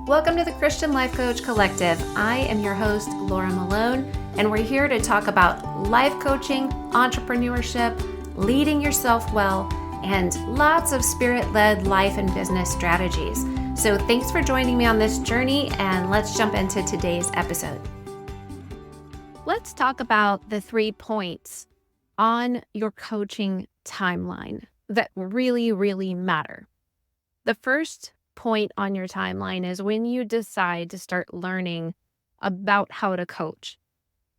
Welcome to the Christian Life Coach Collective. I am your host, Laura Malone, and we're here to talk about life coaching, entrepreneurship, leading yourself well, and lots of spirit-led life and business strategies. So thanks for joining me on this journey, and let's jump into today's episode. Let's talk about the 3 points on your coaching timeline that really matter. The first point on your timeline is when you decide to start learning about how to coach.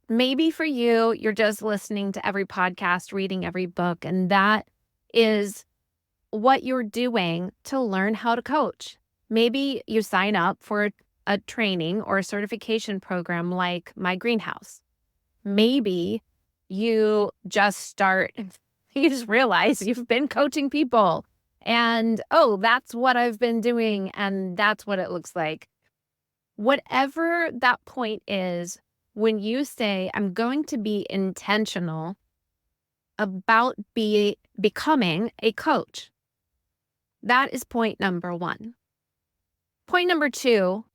Maybe for you, you're just listening to every podcast, reading every book, and that is what you're doing to learn how to coach. Maybe you sign up for a training or a certification program like My Greenhouse. Maybe you just realize you've been coaching people. And, that's what I've been doing, and that's what it looks like. Whatever that point is, when you say, I'm going to be intentional about becoming a coach, that is point number 1. Point number 2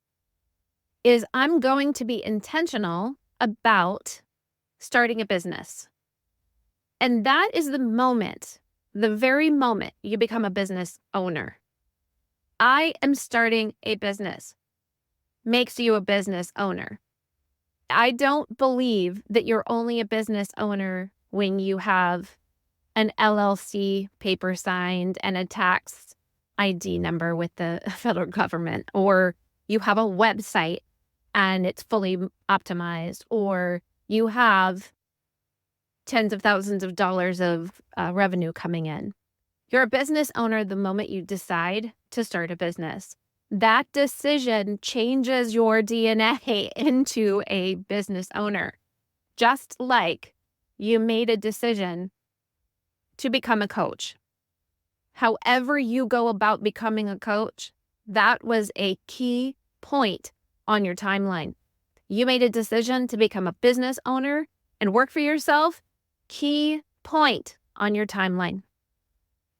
is I'm going to be intentional about starting a business. And that is the very moment you become a business owner. I am starting a business makes you a business owner. I don't believe that you're only a business owner when you have an LLC paper signed and a tax ID number with the federal government, or you have a website and it's fully optimized, or you have tens of thousands of dollars of revenue coming in. You're a business owner the moment you decide to start a business. That decision changes your DNA into a business owner. Just like you made a decision to become a coach. However you go about becoming a coach, that was a key point on your timeline. You made a decision to become a business owner and work for yourself. Key point on your timeline.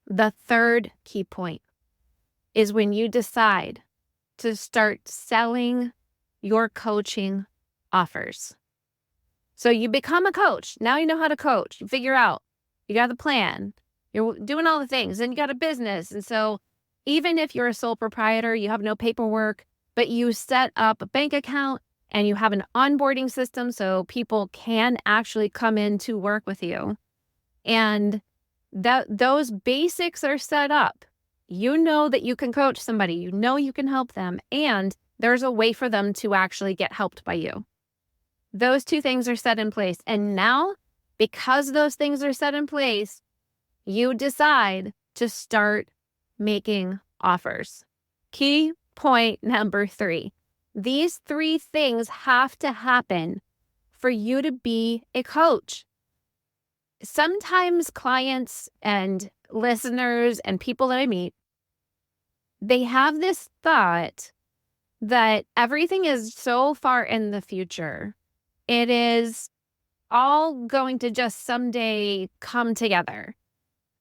The third key point is when you decide to start selling your coaching offers. So you become a coach. Now you know how to coach. You figure out, you got the plan. You're doing all the things, and you got a business. And so even if you're a sole proprietor, you have no paperwork, but you set up a bank account and you have an onboarding system so people can actually come in to work with you. And those basics are set up. You know that you can coach somebody. You know you can help them. And there's a way for them to actually get helped by you. Those 2 things are set in place. And now, because those things are set in place, you decide to start making offers. Key point number 3. These 3 things have to happen for you to be a coach. Sometimes clients and listeners and people that I meet, they have this thought that everything is so far in the future. It is all going to just someday come together.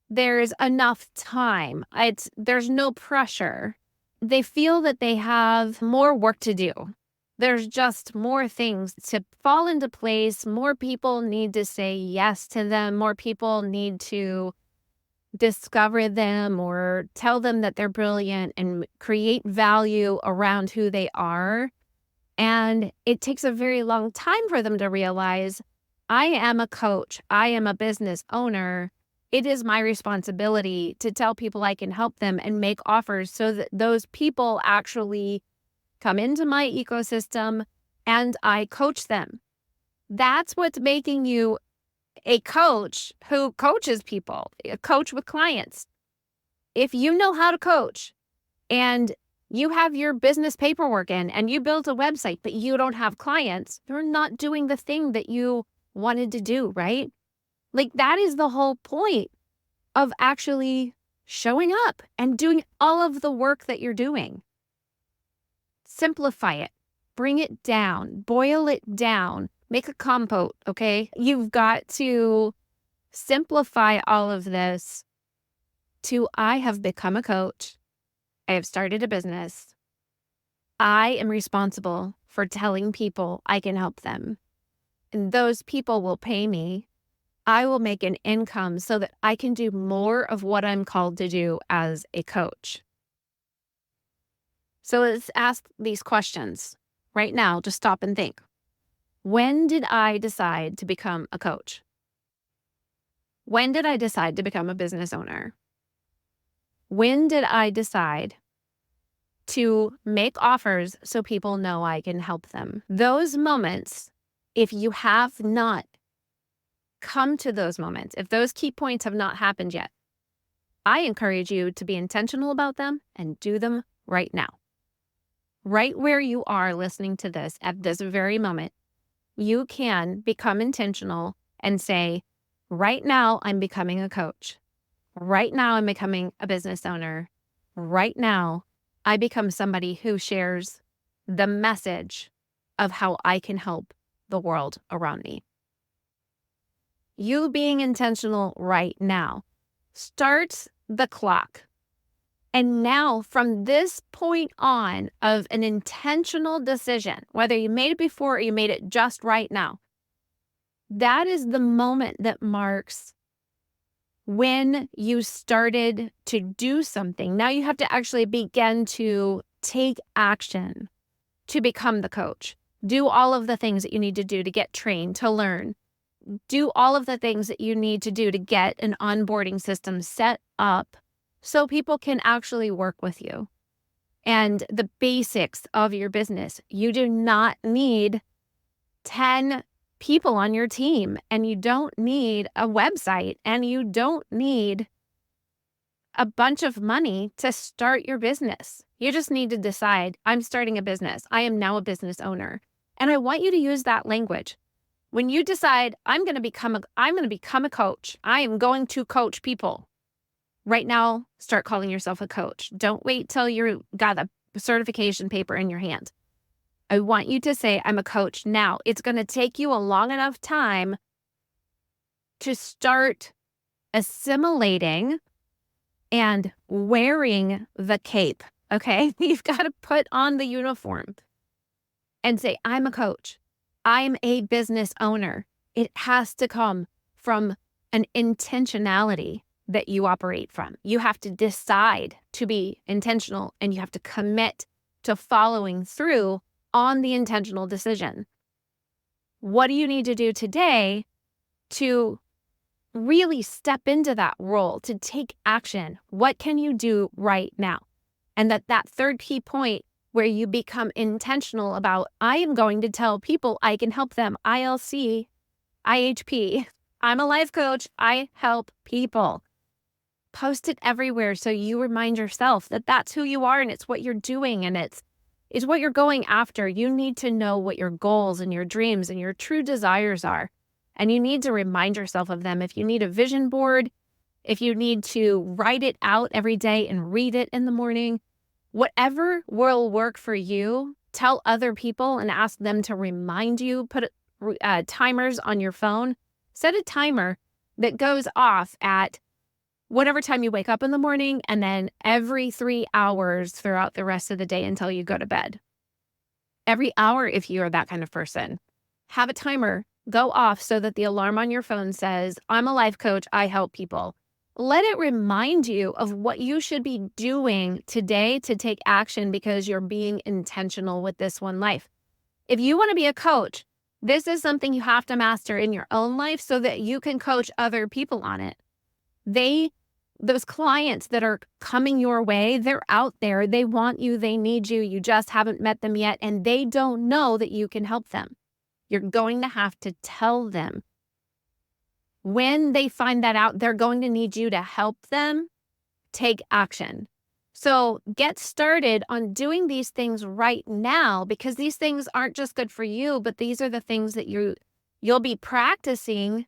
There's enough time. There's no pressure. They feel that they have more work to do. There's just more things to fall into place. More people need to say yes to them. More people need to discover them or tell them that they're brilliant and create value around who they are. And it takes a very long time for them to realize, I am a coach. I am a business owner. It is my responsibility to tell people I can help them and make offers so that those people actually come into my ecosystem and I coach them. That's what's making you a coach who coaches people, a coach with clients. If you know how to coach and you have your business paperwork in and you built a website, but you don't have clients, you're not doing the thing that you wanted to do, right? Like, that is the whole point of actually showing up and doing all of the work that you're doing. Simplify it, bring it down, boil it down, make a compote, okay? You've got to simplify all of this to I have become a coach. I have started a business. I am responsible for telling people I can help them. And those people will pay me. I will make an income so that I can do more of what I'm called to do as a coach. So let's ask these questions right now. Just stop and think. When did I decide to become a coach? When did I decide to become a business owner? When did I decide to make offers so people know I can help them? Those moments, if you have not come to those moments, if those key points have not happened yet, I encourage you to be intentional about them and do them right now. Right where you are listening to this at this very moment, you can become intentional and say, right now, I'm becoming a coach. Right now, I'm becoming a business owner. Right now, I become somebody who shares the message of how I can help the world around me. You being intentional right now starts the clock. And now, from this point on of an intentional decision, whether you made it before or you made it just right now, that is the moment that marks when you started to do something. Now you have to actually begin to take action to become the coach. Do all of the things that you need to do to get trained, to learn. Do all of the things that you need to do to get an onboarding system set up so people can actually work with you. And the basics of your business. You do not need 10 people on your team, and you don't need a website, and you don't need a bunch of money to start your business. You just need to decide, I'm starting a business. I am now a business owner. And I want you to use that language. When you decide, I'm going to become a coach. I am going to coach people. Right now, start calling yourself a coach. Don't wait till you got a certification paper in your hand. I want you to say, I'm a coach now. It's going to take you a long enough time to start assimilating and wearing the cape, okay? You've got to put on the uniform and say, I'm a coach. I'm a business owner. It has to come from an intentionality that you operate from. You have to decide to be intentional, and you have to commit to following through on the intentional decision. What do you need to do today to really step into that role, to take action? What can you do right now? And that third key point where you become intentional about, I am going to tell people I can help them. ILC, IHP. I'm a life coach. I help people. Post it everywhere so you remind yourself that that's who you are and it's what you're doing and it's what you're going after. You need to know what your goals and your dreams and your true desires are. And you need to remind yourself of them. If you need a vision board, if you need to write it out every day and read it in the morning, whatever will work for you, tell other people and ask them to remind you. Put timers on your phone. Set a timer that goes off at whatever time you wake up in the morning, and then every 3 hours throughout the rest of the day until you go to bed. Every hour, if you're that kind of person, have a timer go off so that the alarm on your phone says, I'm a life coach, I help people. Let it remind you of what you should be doing today to take action because you're being intentional with this one life. If you want to be a coach, this is something you have to master in your own life so that you can coach other people on it. Those clients that are coming your way, they're out there. They want you. They need you. You just haven't met them yet, and they don't know that you can help them. You're going to have to tell them. When they find that out, they're going to need you to help them take action. So get started on doing these things right now, because these things aren't just good for you, but these are the things that you'll be practicing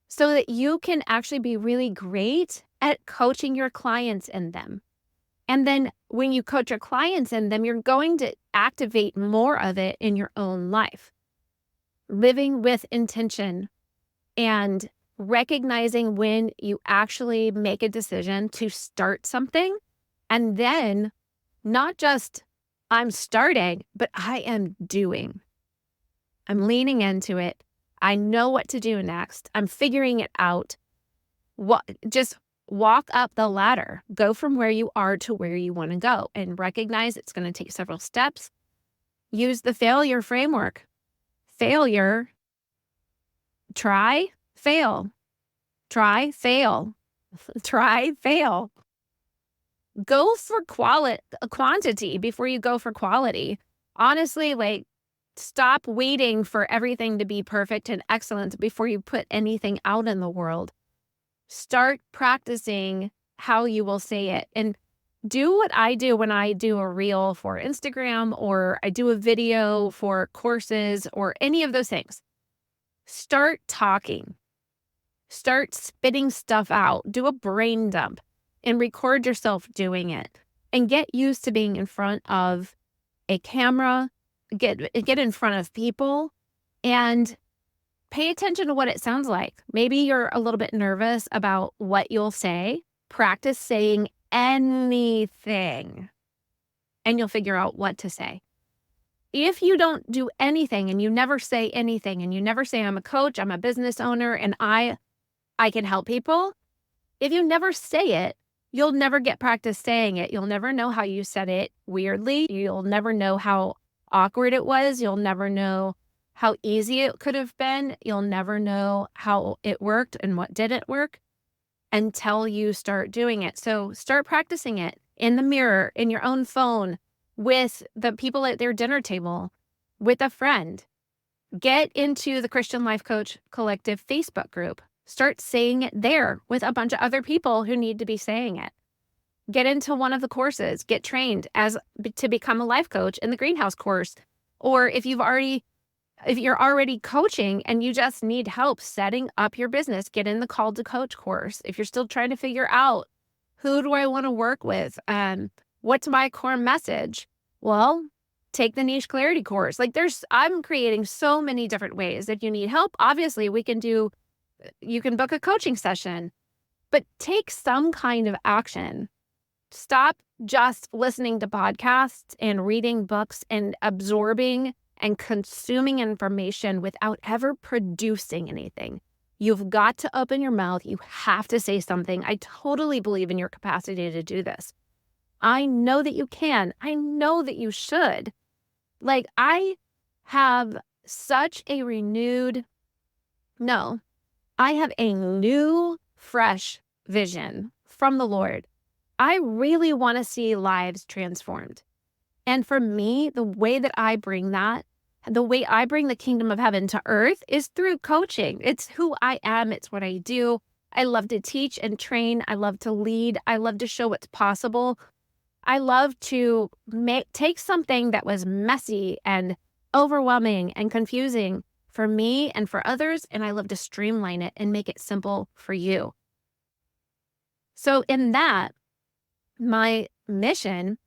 so that you can actually be really great at coaching your clients in them. And then when you coach your clients in them, you're going to activate more of it in your own life. Living with intention and recognizing when you actually make a decision to start something, and then not just I'm starting, but I am doing. I'm leaning into it. I know what to do next. I'm figuring it out. Just walk up the ladder. Go from where you are to where you want to go, and recognize it's going to take several steps. Use the failure framework. Failure, try, fail. Try, fail. Try, fail. Go for quantity before you go for quality. Honestly, like, stop waiting for everything to be perfect and excellent before you put anything out in the world. Start practicing how you will say it, and do what I do when I do a reel for Instagram, or I do a video for courses, or any of those things. Start talking. Start spitting stuff out. Do a brain dump and record yourself doing it, and get used to being in front of a camera, get in front of people, and pay attention to what it sounds like. Maybe you're a little bit nervous about what you'll say. Practice saying anything, and you'll figure out what to say. If you don't do anything, and you never say anything, and you never say, I'm a coach, I'm a business owner, and I can help people. If you never say it, you'll never get practice saying it. You'll never know how you said it weirdly. You'll never know how awkward it was. You'll never know how easy it could have been. You'll never know how it worked and what didn't work until you start doing it. So start practicing it in the mirror, in your own phone, with the people at their dinner table, with a friend. Get into the Christian Life Coach Collective Facebook group. Start saying it there with a bunch of other people who need to be saying it. Get into one of the courses. Get trained to become a life coach in the greenhouse course. Or if you're already coaching and you just need help setting up your business, get in the Call to Coach course. If you're still trying to figure out, who do I want to work with? What's my core message? Well, take the niche clarity course. I'm creating so many different ways. If you need help, obviously you can book a coaching session, but take some kind of action. Stop just listening to podcasts and reading books and absorbing and consuming information without ever producing anything. You've got to open your mouth. You have to say something. I totally believe in your capacity to do this. I know that you can. I know that you should. I have such a I have a new, fresh vision from the Lord. I really want to see lives transformed. And for me, the way I bring the kingdom of heaven to earth is through coaching. It's who I am. It's what I do. I love to teach and train. I love to lead. I love to show what's possible. I love to take something that was messy and overwhelming and confusing for me and for others, and I love to streamline it and make it simple for you. So in that, my mission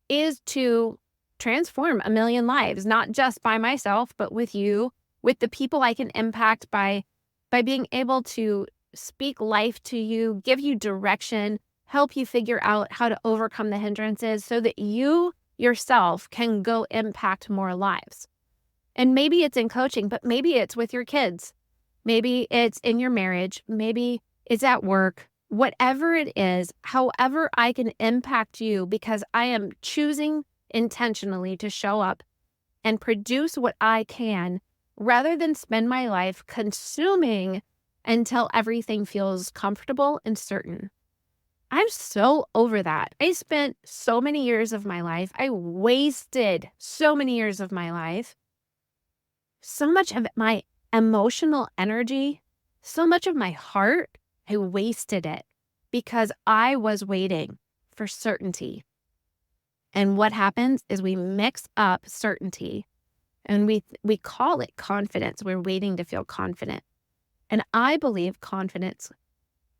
is to transform 1 million lives, not just by myself, but with you, with the people I can impact by being able to speak life to you, give you direction, help you figure out how to overcome the hindrances so that you yourself can go impact more lives. And maybe it's in coaching, but maybe it's with your kids. Maybe it's in your marriage. Maybe it's at work. Whatever it is, however I can impact you, because I am choosing intentionally to show up and produce what I can rather than spend my life consuming until everything feels comfortable and certain. I'm so over that. I spent so many years of my life. I wasted so many years of my life. So much of my emotional energy, so much of my heart, I wasted it because I was waiting for certainty. And what happens is we mix up certainty and we call it confidence. We're waiting to feel confident. And I believe confidence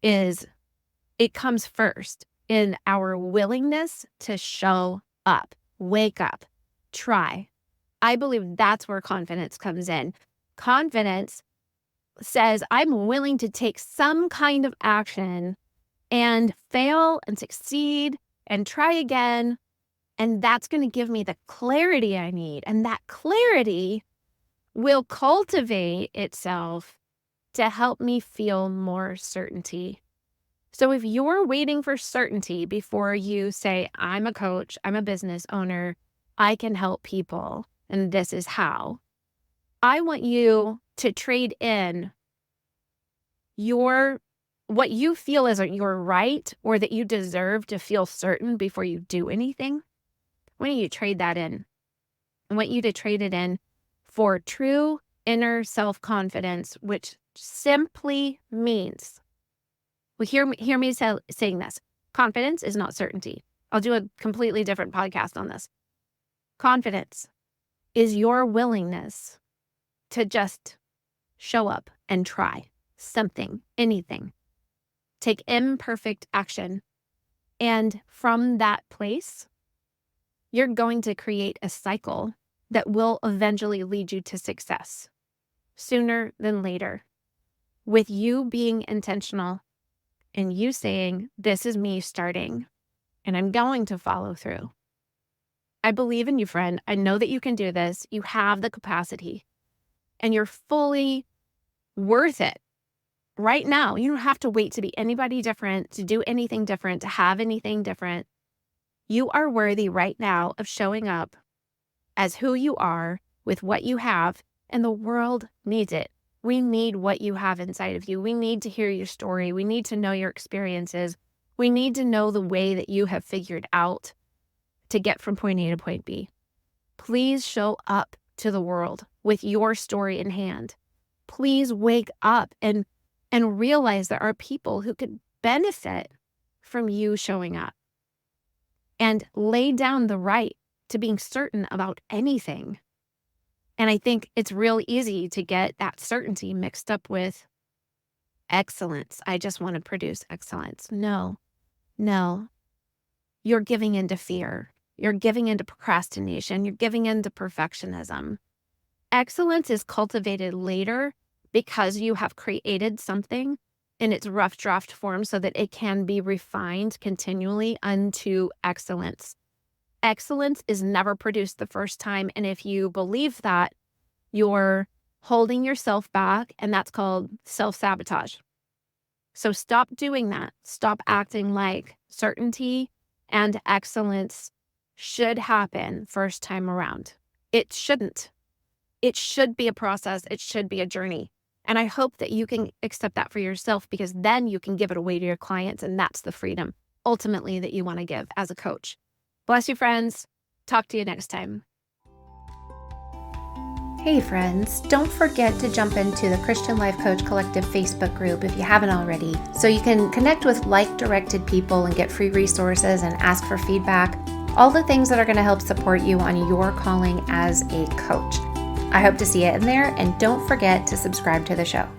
it comes first in our willingness to show up, wake up, try. I believe that's where confidence comes in. Confidence says, I'm willing to take some kind of action and fail and succeed and try again And that's going to give me the clarity I need. And that clarity will cultivate itself to help me feel more certainty. So if you're waiting for certainty before you say, I'm a coach, I'm a business owner, I can help people, and this is how, I want you to trade in what you feel is your right or that you deserve to feel certain before you do anything. Why don't you trade that in? I want you to trade it in for true inner self-confidence, which simply means, well, hear me saying this. Confidence is not certainty. I'll do a completely different podcast on this. Confidence is your willingness to just show up and try something, anything. Take imperfect action. And from that place, you're going to create a cycle that will eventually lead you to success sooner than later. With you being intentional and you saying, this is me starting and I'm going to follow through. I believe in you, friend. I know that you can do this. You have the capacity and you're fully worth it right now. You don't have to wait to be anybody different, to do anything different, to have anything different. You are worthy right now of showing up as who you are with what you have, and the world needs it. We need what you have inside of you. We need to hear your story. We need to know your experiences. We need to know the way that you have figured out to get from point A to point B. Please show up to the world with your story in hand. Please wake up and realize there are people who could benefit from you showing up. And lay down the right to being certain about anything. And I think it's real easy to get that certainty mixed up with excellence. I just want to produce excellence. No. You're giving into fear. You're giving into procrastination. You're giving into perfectionism. Excellence is cultivated later because you have created something in its rough draft form so that it can be refined continually unto excellence. Excellence is never produced the first time. And if you believe that, you're holding yourself back, and that's called self-sabotage. So stop doing that. Stop acting like certainty and excellence should happen first time around. It shouldn't. It should be a process. It should be a journey. And I hope that you can accept that for yourself, because then you can give it away to your clients, and that's the freedom ultimately that you want to give as a coach. Bless you, friends. Talk to you next time. Hey friends, don't forget to jump into the Christian Life Coach Collective Facebook group if you haven't already, so you can connect with like-directed people and get free resources and ask for feedback, all the things that are going to help support you on your calling as a coach. I hope to see you in there, and don't forget to subscribe to the show.